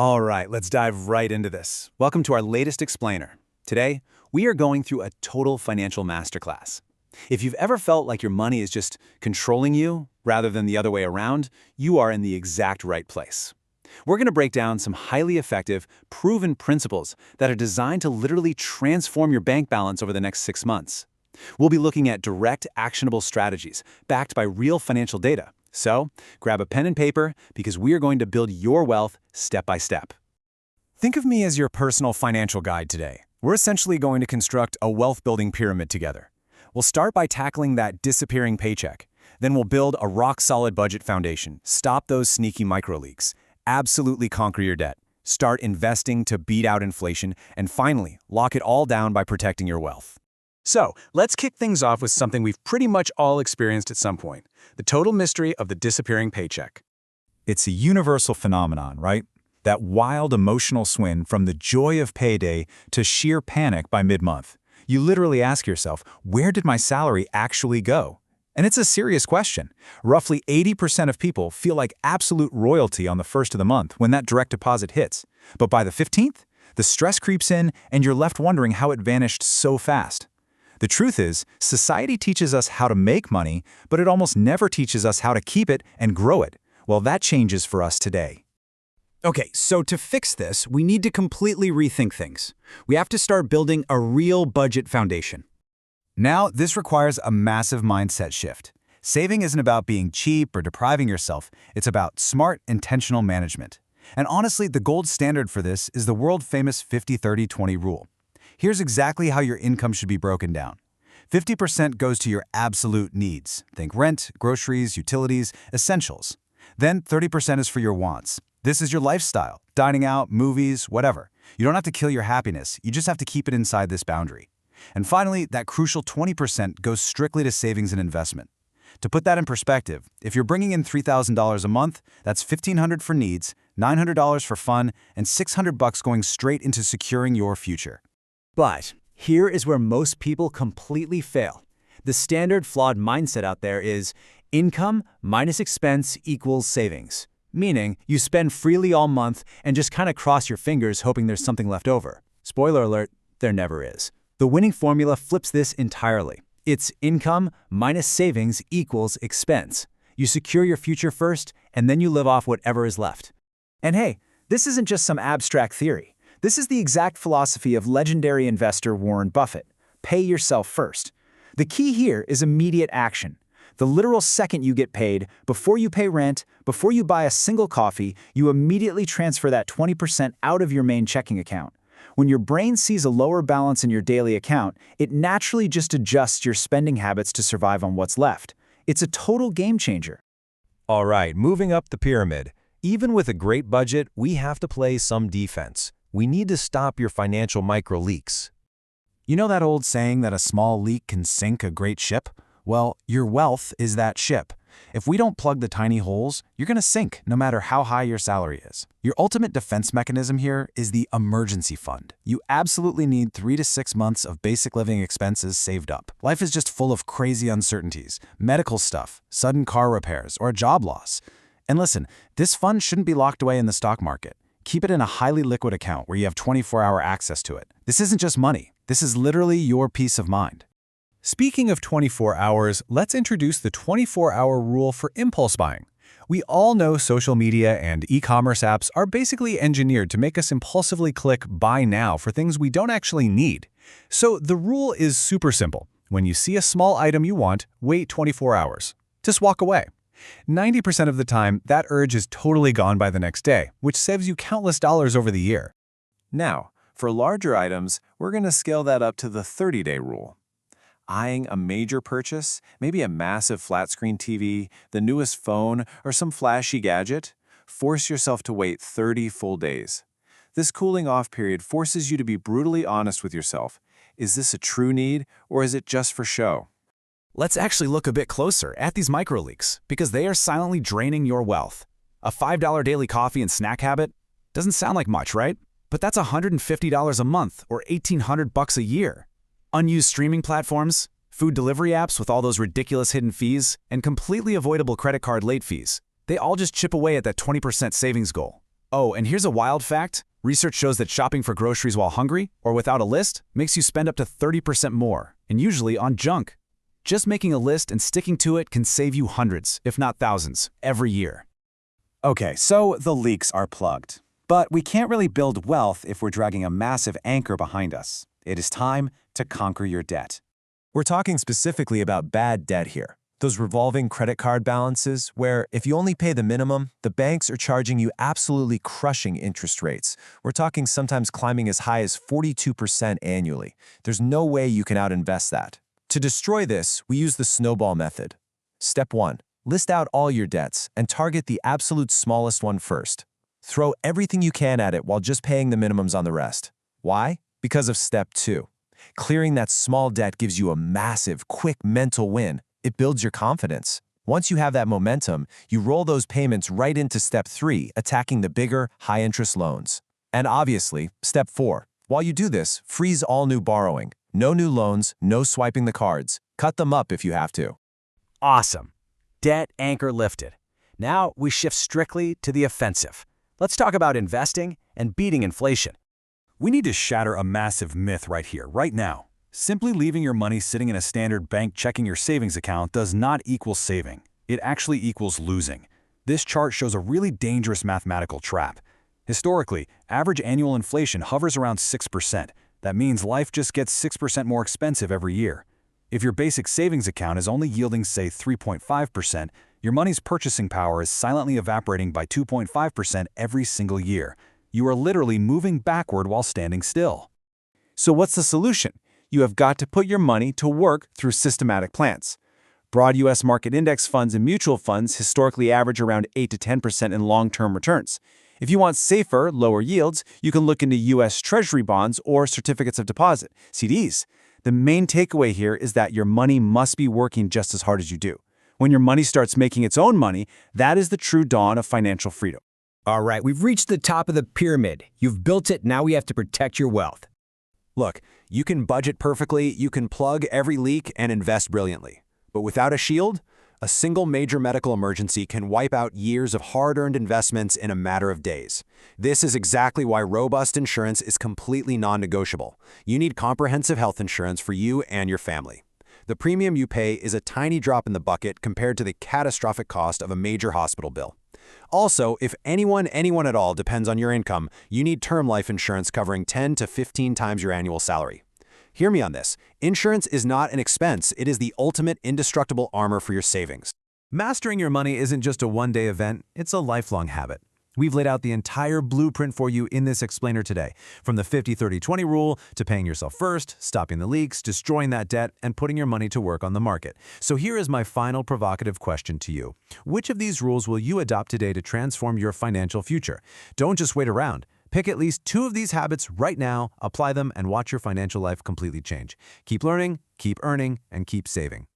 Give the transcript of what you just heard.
All right, let's dive right into this. Welcome to our latest explainer. Today, we are going through a total financial masterclass. If you've ever felt like your money is just controlling you rather than the other way around, you are in the exact right place. We're going to break down some highly effective, proven principles that are designed to literally transform your bank balance over the next 6 months. We'll be looking at direct, actionable strategies backed by real financial data. So, grab a pen and paper because we are going to build your wealth step by step. Think of me as your personal financial guide today. We're essentially going to construct a wealth-building pyramid together. We'll start by tackling that disappearing paycheck. Then we'll build a rock-solid budget foundation, stop those sneaky micro-leaks, absolutely conquer your debt, start investing to beat out inflation, and finally, lock it all down by protecting your wealth. So, let's kick things off with something we've pretty much all experienced at some point, the total mystery of the disappearing paycheck. It's a universal phenomenon, right? That wild emotional swing from the joy of payday to sheer panic by mid-month. You literally ask yourself, where did my salary actually go? And it's a serious question. Roughly 80% of people feel like absolute royalty on the first of the month when that direct deposit hits. But by the 15th, the stress creeps in and you're left wondering how it vanished so fast. The truth is, society teaches us how to make money, but it almost never teaches us how to keep it and grow it. Well, that changes for us today. Okay, so to fix this, we need to completely rethink things. We have to start building a real budget foundation. Now, this requires a massive mindset shift. Saving isn't about being cheap or depriving yourself. It's about smart, intentional management. And honestly, the gold standard for this is the world-famous 50-30-20 rule. Here's exactly how your income should be broken down. 50% goes to your absolute needs. Think rent, groceries, utilities, essentials. Then 30% is for your wants. This is your lifestyle, dining out, movies, whatever. You don't have to kill your happiness, you just have to keep it inside this boundary. And finally, that crucial 20% goes strictly to savings and investment. To put that in perspective, if you're bringing in $3,000 a month, that's $1,500 for needs, $900 for fun, and $600 going straight into securing your future. But here is where most people completely fail. The standard flawed mindset out there is income minus expense equals savings, meaning you spend freely all month and just kind of cross your fingers hoping there's something left over. Spoiler alert, there never is. The winning formula flips this entirely. It's income minus savings equals expense. You secure your future first, and then you live off whatever is left. And hey, this isn't just some abstract theory. This is the exact philosophy of legendary investor Warren Buffett. Pay yourself first. The key here is immediate action. The literal second you get paid, before you pay rent, before you buy a single coffee, you immediately transfer that 20% out of your main checking account. When your brain sees a lower balance in your daily account, it naturally just adjusts your spending habits to survive on what's left. It's a total game changer. All right, moving up the pyramid. Even with a great budget, we have to play some defense. We need to stop your financial micro-leaks. You know that old saying that a small leak can sink a great ship? Well, your wealth is that ship. If we don't plug the tiny holes, you're going to sink no matter how high your salary is. Your ultimate defense mechanism here is the emergency fund. You absolutely need 3 to 6 months of basic living expenses saved up. Life is just full of crazy uncertainties, medical stuff, sudden car repairs, or a job loss. And listen, this fund shouldn't be locked away in the stock market. Keep it in a highly liquid account where you have 24-hour access to it. This isn't just money. This is literally your peace of mind. Speaking of 24 hours, let's introduce the 24-hour rule for impulse buying. We all know social media and e-commerce apps are basically engineered to make us impulsively click buy now for things we don't actually need. So the rule is super simple. When you see a small item you want, wait 24 hours. Just walk away. 90% of the time, that urge is totally gone by the next day, which saves you countless dollars over the year. Now, for larger items, we're going to scale that up to the 30-day rule. Eyeing a major purchase, maybe a massive flat-screen TV, the newest phone, or some flashy gadget, force yourself to wait 30 full days. This cooling-off period forces you to be brutally honest with yourself. Is this a true need, or is it just for show? Let's actually look a bit closer at these micro-leaks because they are silently draining your wealth. A $5 daily coffee and snack habit doesn't sound like much, right? But that's $150 a month or $1,800 a year. Unused streaming platforms, food delivery apps with all those ridiculous hidden fees, and completely avoidable credit card late fees. They all just chip away at that 20% savings goal. Oh, and here's a wild fact. Research shows that shopping for groceries while hungry or without a list makes you spend up to 30% more, and usually on junk. Just making a list and sticking to it can save you hundreds, if not thousands, every year. Okay, so the leaks are plugged. But we can't really build wealth if we're dragging a massive anchor behind us. It is time to conquer your debt. We're talking specifically about bad debt here. Those revolving credit card balances where if you only pay the minimum, the banks are charging you absolutely crushing interest rates. We're talking sometimes climbing as high as 42% annually. There's no way you can outinvest that. To destroy this, we use the snowball method. Step 1. List out all your debts and target the absolute smallest one first. Throw everything you can at it while just paying the minimums on the rest. Why? Because of Step 2. Clearing that small debt gives you a massive, quick mental win. It builds your confidence. Once you have that momentum, you roll those payments right into Step 3, attacking the bigger, high-interest loans. And obviously, Step 4. While you do this, freeze all new borrowing. No new loans, no swiping the cards. Cut them up if you have to. Awesome. Debt anchor lifted. Now we shift strictly to the offensive. Let's talk about investing and beating inflation. We need to shatter a massive myth right here, right now. Simply leaving your money sitting in a standard bank checking your savings account does not equal saving. It actually equals losing. This chart shows a really dangerous mathematical trap. Historically, average annual inflation hovers around 6%. That means life just gets 6% more expensive every year. If your basic savings account is only yielding, say, 3.5%, your money's purchasing power is silently evaporating by 2.5% every single year. You are literally moving backward while standing still. So what's the solution? You have got to put your money to work through systematic plans. Broad U.S. market index funds and mutual funds historically average around 8 to 10% in long-term returns. If you want safer, lower yields, you can look into U.S. Treasury bonds or certificates of deposit, CDs. The main takeaway here is that your money must be working just as hard as you do. When your money starts making its own money, that is the true dawn of financial freedom. All right, we've reached the top of the pyramid. You've built it, now we have to protect your wealth. Look, you can budget perfectly, you can plug every leak and invest brilliantly. But without a shield, a single major medical emergency can wipe out years of hard-earned investments in a matter of days. This is exactly why robust insurance is completely non-negotiable. You need comprehensive health insurance for you and your family. The premium you pay is a tiny drop in the bucket compared to the catastrophic cost of a major hospital bill. Also, if anyone at all depends on your income, you need term life insurance covering 10 to 15 times your annual salary. Hear me on this. Insurance is not an expense, it is the ultimate indestructible armor for your savings. Mastering your money isn't just a one-day event, it's a lifelong habit. We've laid out the entire blueprint for you in this explainer today, from the 50-30-20 rule to paying yourself first, stopping the leaks, destroying that debt, and putting your money to work on the market. So here is my final provocative question to you. Which of these rules will you adopt today to transform your financial future? Don't just wait around. Pick at least 2 of these habits right now, apply them, and watch your financial life completely change. Keep learning, keep earning, and keep saving.